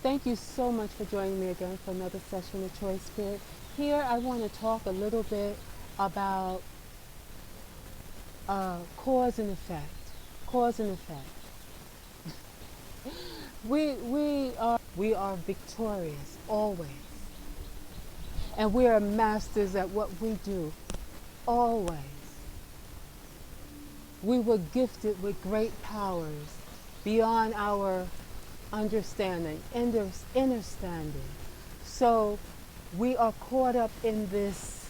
Thank you so much for joining me again for another session of Choice Spirit. Here I want to talk a little bit about cause and effect. Cause and effect. We are victorious always, and we are masters at what we do always. We were gifted with great powers beyond our understanding, understanding. So we are caught up in this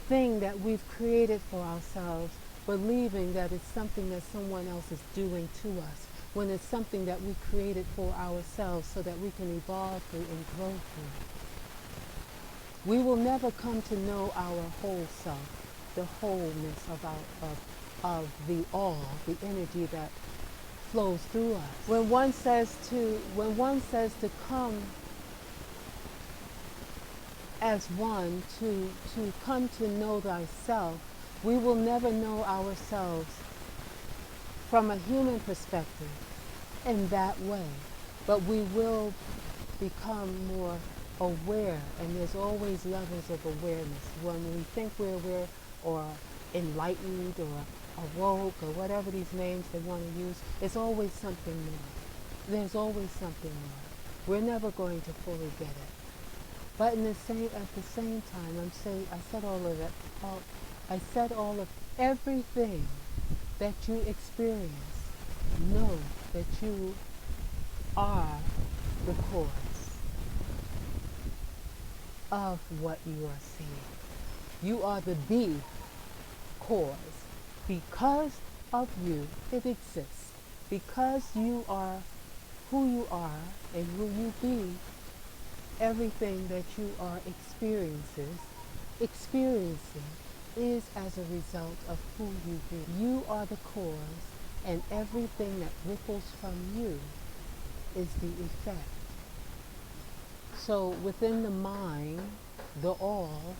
thing that we've created for ourselves, believing that it's something that someone else is doing to us, when it's something that we created for ourselves so that we can evolve through and grow through. We will never come to know our whole self, the wholeness of the all, the energy that flows through us. When one says to come as one, to come to know thyself, we will never know ourselves from a human perspective in that way, but we will become more aware, and there's always levels of awareness. When we think we're aware or enlightened or awoke or whatever these names they want to use, it's always something more. There's always something more. We're never going to fully get it. But at the same time, I said all of everything that you experience. Know that you are the cause of what you are seeing. You are the cause. Because of you, it exists. Because you are who you are and who you be, everything that you are experiencing is as a result of who you be. You are the cause, and everything that ripples from you is the effect. So within the mind, the all,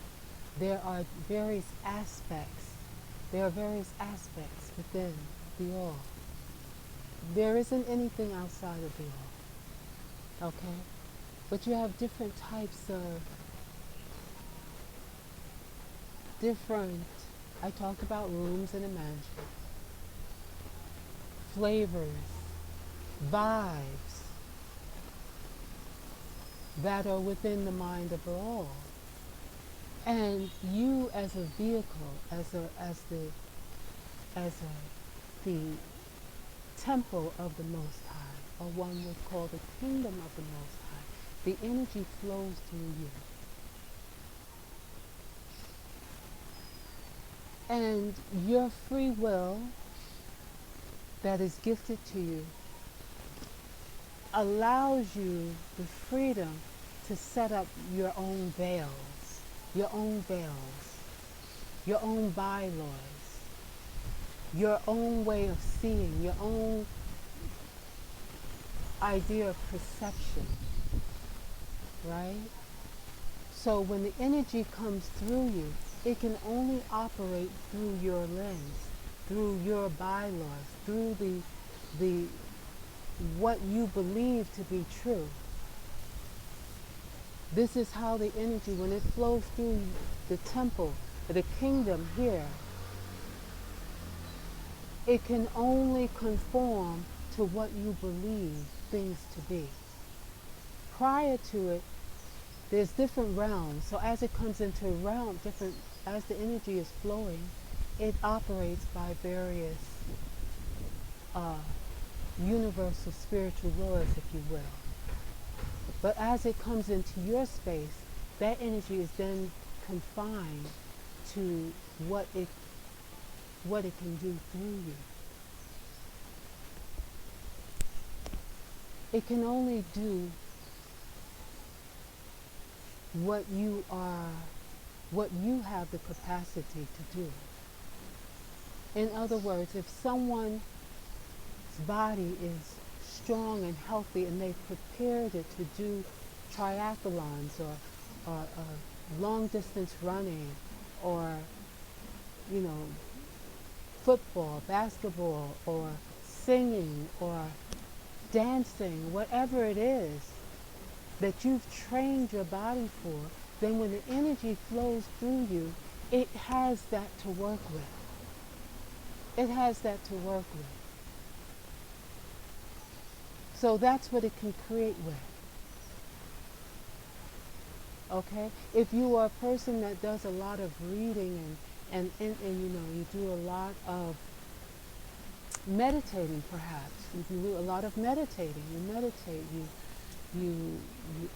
there are various aspects. There are various aspects within the all. There isn't anything outside of the all. Okay? But you have different types of I talked about rooms in a mansion, flavors, vibes that are within the mind of the all. And you as a vehicle, as the temple of the Most High, or one would call the kingdom of the Most High, the energy flows through you. And your free will that is gifted to you allows you the freedom to set up your own veils, your own bylaws, your own way of seeing, your own idea of perception, right? So when the energy comes through you, it can only operate through your lens, through your bylaws, through the what you believe to be true. This is how the energy, when it flows through the temple, the kingdom here, it can only conform to what you believe things to be. Prior to it, there's different realms. So as it comes into realm, as the energy is flowing, it operates by various universal spiritual laws, if you will. But as it comes into your space, that energy is then confined to what it can do through you. It can only do what you have the capacity to do. In other words, if someone's body is strong and healthy and they've prepared it to do triathlons or long distance running or football, basketball, or singing or dancing, whatever it is, that you've trained your body for, then when the energy flows through you, it has that to work with. It has that to work with. So that's what it can create with. Okay? If you are a person that does a lot of reading and you know, you do a lot of meditating perhaps. You do a lot of meditating. You meditate, you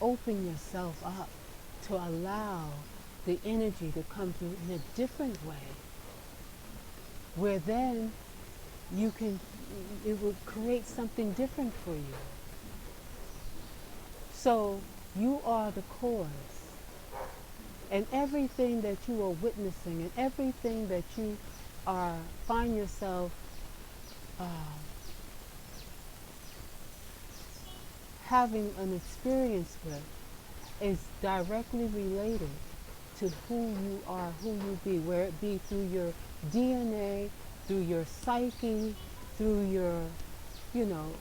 open yourself up to allow the energy to come through in a different way, where then you can, it will create something different for you. So you are the cause. And everything that you are witnessing and everything that you find yourself having an experience with is directly related to who you are, who you be, where it be through your DNA, through your psyche, through your, you know,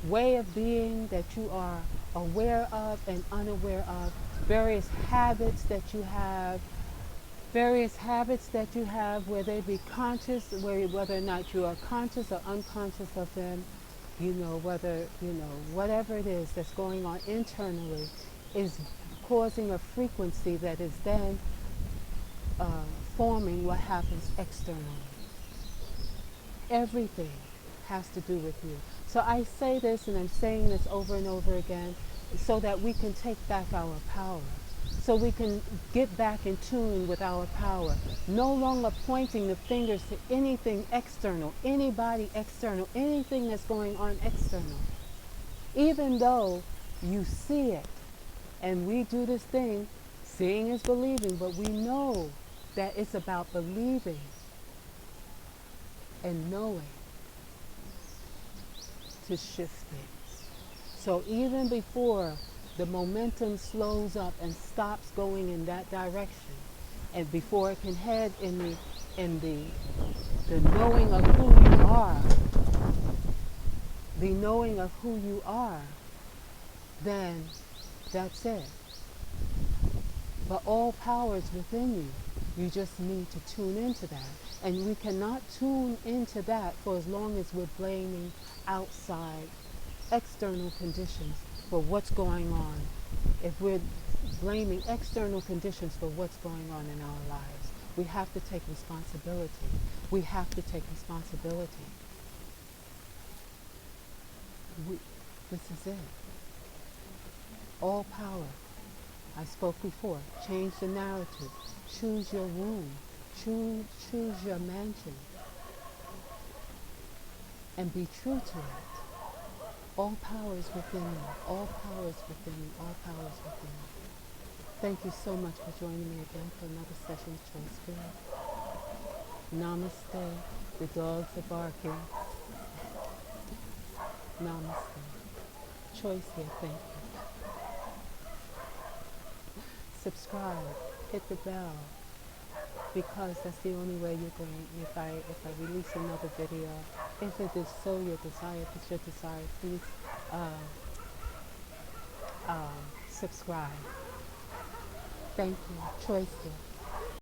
way of being that you are aware of and unaware of, various habits that you have, where they be conscious, whether or not you are conscious or unconscious of them, you know, whether, you know, whatever it is that's going on internally is causing a frequency that is then forming what happens externally. Everything has to do with you. So I say this, and I'm saying this over and over again, so that we can take back our power, so we can get back in tune with our power, no longer pointing the fingers to anything external, anybody external, anything that's going on external. Even though you see it, and we do this thing, seeing is believing, but we know that it's about believing and knowing to shift things. So even before the momentum slows up and stops going in that direction, and before it can head in the knowing of who you are, the knowing of who you are, then that's it. But all power is within you. You just need to tune into that. And we cannot tune into that for as long as we're blaming outside, external conditions for what's going on. If we're blaming external conditions for what's going on in our lives, we have to take responsibility. We have to take responsibility. This is it. All power. I spoke before. Change the narrative. Choose your womb. Choose your mansion. And be true to it. All power is within you. All power is within you. All power is within you. Thank you so much for joining me again for another session of Choice Spirit. Namaste. The dogs are barking. Namaste. Choice here. Thank you. Subscribe. Hit the bell. Because that's the only way you're going. If I release another video, if it is so your desire, if it's your desire, please subscribe. Thank you. Choice here.